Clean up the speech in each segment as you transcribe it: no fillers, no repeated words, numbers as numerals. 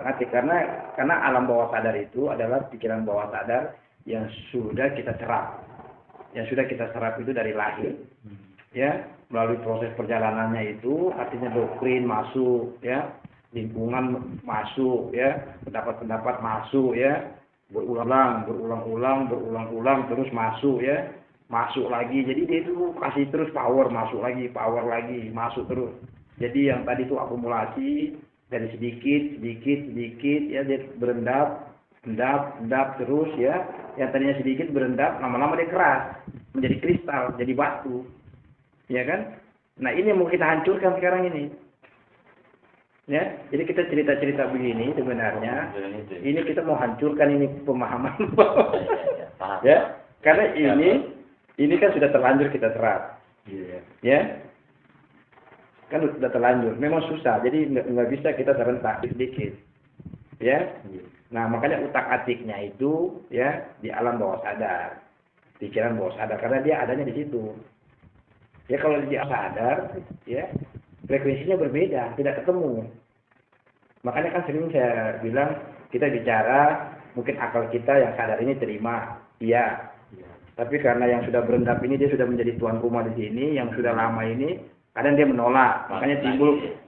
utak-atik karena alam bawah sadar itu adalah pikiran bawah sadar yang sudah kita serap. Yang sudah kita serap itu dari lahir. Ya, melalui proses perjalanannya itu artinya doktrin masuk, ya, lingkungan masuk, ya, pendapat-pendapat masuk, ya, berulang-ulang terus masuk, ya, masuk lagi. Jadi dia itu kasih terus power masuk lagi, masuk terus. Jadi yang tadi itu akumulasi dari sedikit, ya, dia berendap terus, ya. Yang tadinya sedikit berendap, lama-lama dia keras, menjadi kristal, jadi batu. Ya kan? Nah, ini yang mau kita hancurkan sekarang ini. Ya, jadi kita cerita-cerita begini sebenarnya, ini kita mau hancurkan ini pemahaman. Ya, karena ini kan sudah terlanjur kita serap. Ya, kan sudah terlanjur. Memang susah, jadi nggak bisa kita serentak sedikit. Ya, nah makanya utak-atiknya itu ya di alam bawah sadar, pikiran bawah sadar, karena dia adanya di situ. Ya kalau dia sadar, ya frekuensinya berbeda, tidak ketemu. Makanya kan sering saya bilang kita bicara, mungkin akal kita yang sadar ini terima, iya. Tapi karena yang sudah berendap ini dia sudah menjadi tuan rumah di sini, yang sudah lama ini kadang dia menolak, makanya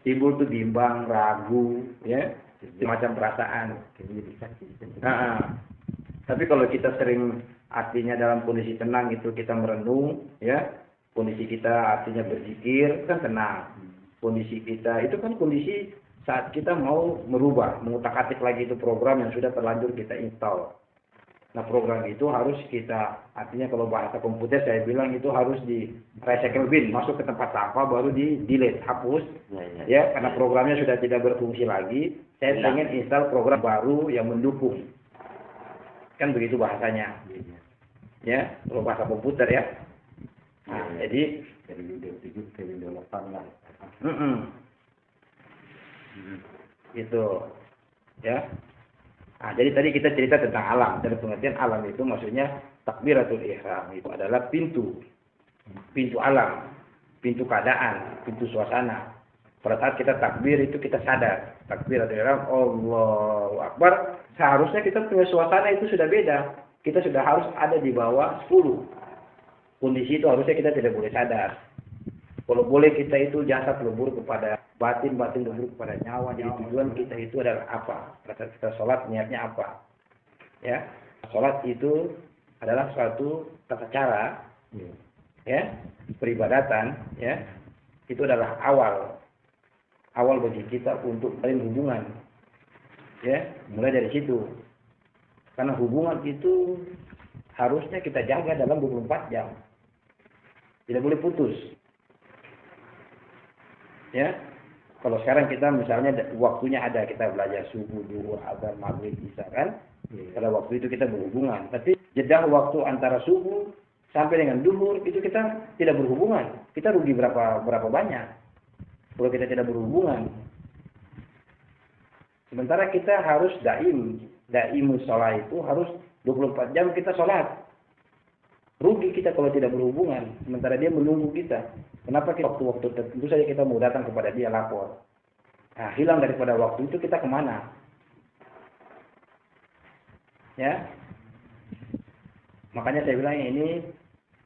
timbul tuh bimbang, ragu, ya, semacam perasaan. Tapi kalau kita sering artinya dalam kondisi tenang itu kita merenung, ya. Kondisi kita artinya berzikir, kan tenang. Kondisi kita itu kan kondisi saat kita mau merubah, mengutak-atik lagi itu program yang sudah terlanjur kita install. Nah, program itu harus kita, artinya kalau bahasa komputer saya bilang itu harus di recycle bin, masuk ke tempat sampah baru di delete, hapus. Ya, karena programnya sudah tidak berfungsi lagi, saya ingin install program baru yang mendukung. Kan begitu bahasanya. Ya, kalau bahasa komputer ya. Nah, jadi dari Windows 7 ke Windows 8 lah. Gitu. Ya. Nah, jadi tadi kita cerita tentang alam. Dan pengertian alam itu maksudnya takbiratul ihram. Itu adalah pintu alam, pintu keadaan, pintu suasana. Pada saat kita takbir itu kita sadar. Takbiratul ihram, Allahu Akbar. Seharusnya kita punya suasana itu sudah beda. Kita sudah harus ada di bawah 10. Kondisi itu harusnya kita tidak boleh sadar. Kalau boleh kita itu jasad lebur kepada batin lebur kepada nyawa. Jadi tujuan kita itu adalah apa? Pada saat kita sholat niatnya apa? Ya, sholat itu adalah suatu tata cara, ya, peribadatan, ya, itu adalah awal bagi kita untuk menjalin hubungan, ya, mulai dari situ. Karena hubungan itu harusnya kita jaga dalam 24 jam. Tidak boleh putus. Ya. Kalau sekarang kita misalnya waktunya ada, kita belajar subuh, zuhur, asar, maghrib, isya kan. Pada waktu itu kita berhubungan. Tapi jeda waktu antara subuh sampai dengan zuhur itu kita tidak berhubungan. Kita rugi berapa banyak kalau kita tidak berhubungan. Sementara kita harus daimus sholat itu harus 24 jam kita sholat. Rugi kita kalau tidak berhubungan, sementara dia menunggu kita. Kenapa kita waktu tertentu saja kita mau datang kepada dia lapor. Nah, hilang daripada waktu itu kita kemana? Ya, makanya saya bilang ini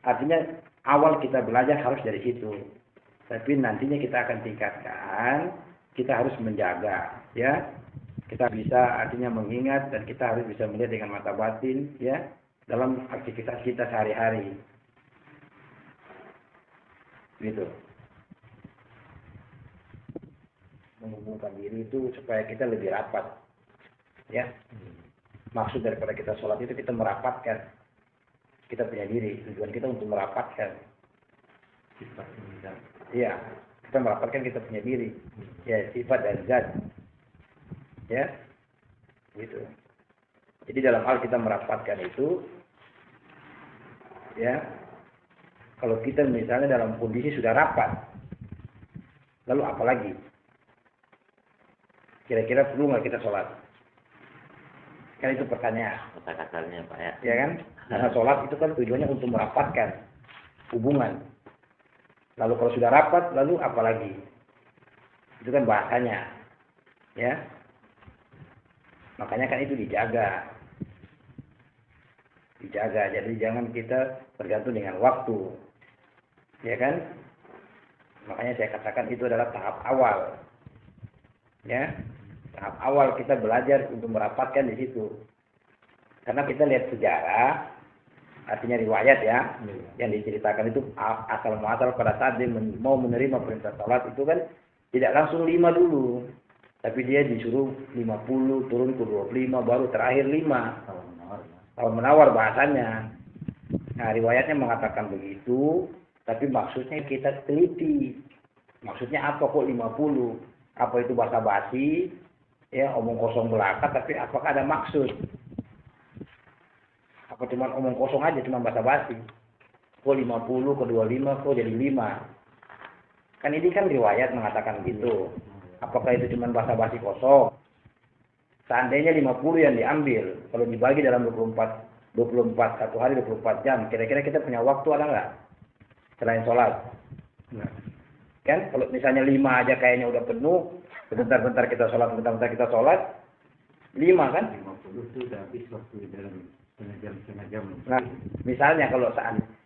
artinya awal kita belajar harus dari situ. Tapi nantinya kita akan tingkatkan, kita harus menjaga, ya. Kita bisa artinya mengingat dan kita harus bisa melihat dengan mata batin, ya. Dalam aktivitas kita sehari-hari. Gitu. Menghubungkan diri itu supaya kita lebih rapat. Ya. Maksud daripada kita sholat itu kita merapatkan. Kita punya diri. Tujuan kita untuk merapatkan. Iya. Kita merapatkan kita punya diri. Ya, sifat dan zat. Ya. Gitu. Jadi dalam hal kita merapatkan itu, ya, kalau kita misalnya dalam kondisi sudah rapat, lalu apa lagi? Kira-kira perlu nggak kita sholat? Kan itu pertanyaan. Kata-katanya Pak ya. Ya kan? Karena sholat itu kan tujuannya untuk merapatkan hubungan. Lalu kalau sudah rapat, lalu apa lagi? Itu kan bahasanya. Ya. Makanya kan itu dijaga. Dijaga, jadi jangan kita bergantung dengan waktu. Ya kan? Makanya saya katakan itu adalah tahap awal. Ya. Tahap awal kita belajar untuk merapatkan di situ. Karena kita lihat sejarah, artinya riwayat ya, yang diceritakan itu asal muasal pada saat dia mau menerima perintah salat itu kan tidak langsung 5 dulu. Tapi dia disuruh 50, turun ke 25, baru terakhir 5. Tawar menawar bahasanya. Nah, riwayatnya mengatakan begitu, tapi maksudnya kita teliti. Maksudnya apa kok 50? Apa itu bahasa basi? Ya, omong kosong belaka, tapi apakah ada maksud? Apa cuma omong kosong aja, cuma bahasa basi? Kok 50, kok 25, kok jadi 5? Kan ini kan riwayat mengatakan gitu. Apakah itu cuma bahasa basi kosong? Seandainya 50 yang diambil, kalau dibagi dalam 24, satu hari 24 jam, kira-kira kita punya waktu ada nggak? Selain sholat. Nah, kan, kalau misalnya 5 aja kayaknya udah penuh, sebentar-bentar kita sholat, 5 kan? 50 itu udah habis waktu dalam setengah jam. Nah, misalnya kalau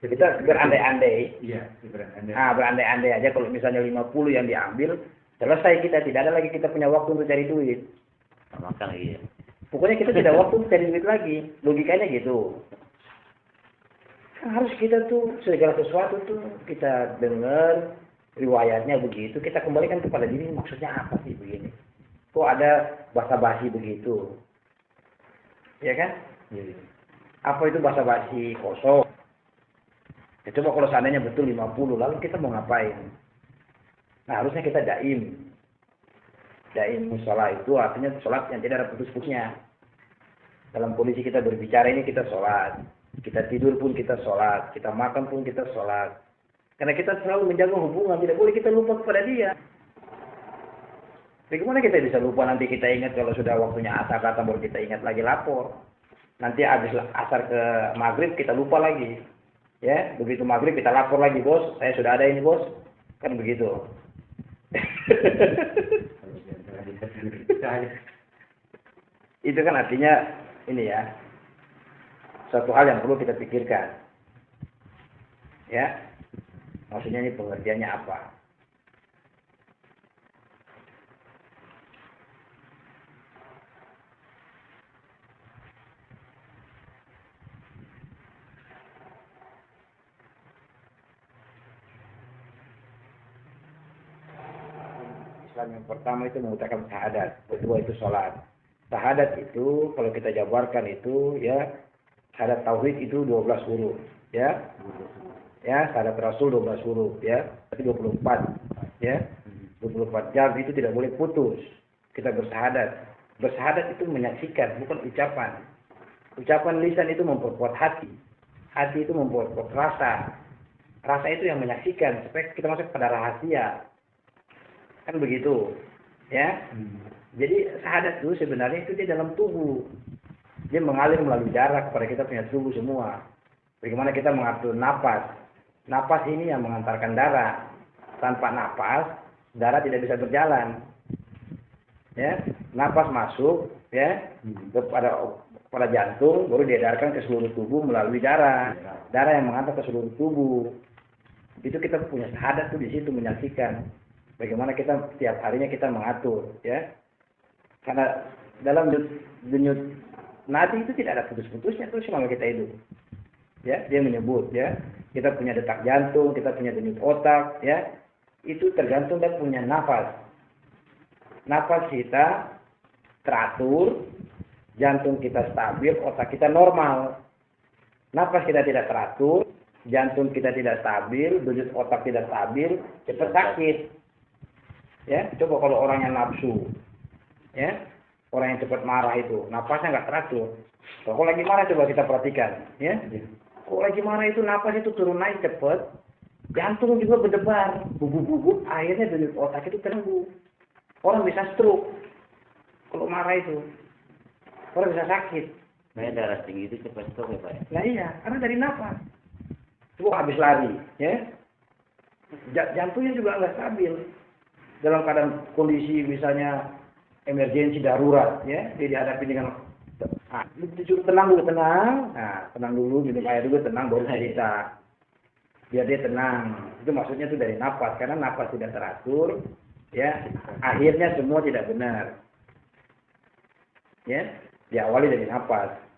kita berandai-andai. Iya, berandai-andai. Nah, berandai-andai aja kalau misalnya 50 yang diambil, selesai kita, tidak ada lagi kita punya waktu untuk cari duit. Makan lagi ya. Pokoknya kita tidak waktu untuk cari duit lagi. Logikanya gitu. Kan harus kita tuh segala sesuatu tuh kita dengar riwayatnya begitu, kita kembalikan kepada diri maksudnya apa sih begini. Kok ada bahasa basi begitu? Ya kan? Iya. Apa itu bahasa basi kosong? Ya, coba kalau seandainya betul 50, lalu kita mau ngapain? Nah, harusnya kita daim. Daim musola itu artinya sholat yang tidak ada putus-putusnya. Dalam kondisi kita berbicara ini kita sholat. Kita tidur pun kita sholat. Kita makan pun kita sholat. Karena kita selalu menjaga hubungan. Tidak boleh kita lupa kepada dia. Bagaimana kita bisa lupa nanti kita ingat kalau sudah waktunya asar datang baru kita ingat lagi lapor. Nanti habis asar ke maghrib kita lupa lagi. Ya, begitu maghrib kita lapor lagi, bos. Saya sudah ada ini, bos. Kan begitu. Itu kan artinya ini ya, suatu hal yang perlu kita pikirkan. Ya, maksudnya ini pengertiannya apa? Yang pertama itu mengucapkan syahadat, kedua itu sholat. Syahadat itu kalau kita jabarkan itu ya syahadat tauhid itu 12 huruf ya. Ya, syahadat Rasul 12 huruf ya. Tapi 24 ya. 24 jam itu tidak boleh putus. Kita bersyahadat. Bersyahadat itu menyaksikan, bukan ucapan. Ucapan lisan itu memperkuat hati. Hati itu memperkuat rasa. Rasa itu yang menyaksikan supaya kita masuk pada rahasia. Kan begitu, ya. Jadi syahadat itu sebenarnya itu di dalam tubuh. Dia mengalir melalui darah kepada kita punya tubuh semua. Bagaimana kita mengatur napas. Napas ini yang mengantarkan darah. Tanpa napas, darah tidak bisa berjalan. Ya, napas masuk, ya, kepada jantung, baru diedarkan ke seluruh tubuh melalui darah. Darah yang mengantar ke seluruh tubuh. Itu kita punya syahadat tuh di situ menyaksikan. Bagaimana kita setiap harinya kita mengatur, ya. Karena dalam denyut nadi itu tidak ada putus-putusnya terus selama kita hidup. Ya, dia menyebut, ya. Kita punya detak jantung, kita punya denyut otak, ya. Itu tergantung dan punya nafas. Nafas kita teratur, jantung kita stabil, otak kita normal. Nafas kita tidak teratur, jantung kita tidak stabil, denyut otak tidak stabil, cepat sakit. Ya, coba kalau orang yang nafsu, ya, orang yang cepat marah itu, napasnya nggak teratur. Kalau lagi marah coba kita perhatikan, ya. Kalau lagi marah itu napas itu turun naik cepat, jantung juga berdebar, bubuk-bubuk, akhirnya denyut otak itu terganggu. Orang bisa stroke kalau marah itu, orang bisa sakit. Makanya darah tinggi itu cepat stroke ya Pak ya? Nah iya, karena dari napas. Coba habis lari, ya, jantungnya juga nggak stabil. Dalam keadaan kondisi misalnya emergensi darurat, ya, dia dihadapi dengan disuruh tenang dulu, tenang. Nah, tenang dulu, minum air dulu, tenang, baru cerita. Biar dia tenang. Itu maksudnya itu dari nafas, karena nafas tidak teratur, ya, akhirnya semua tidak benar. Ya, diawali dari nafas.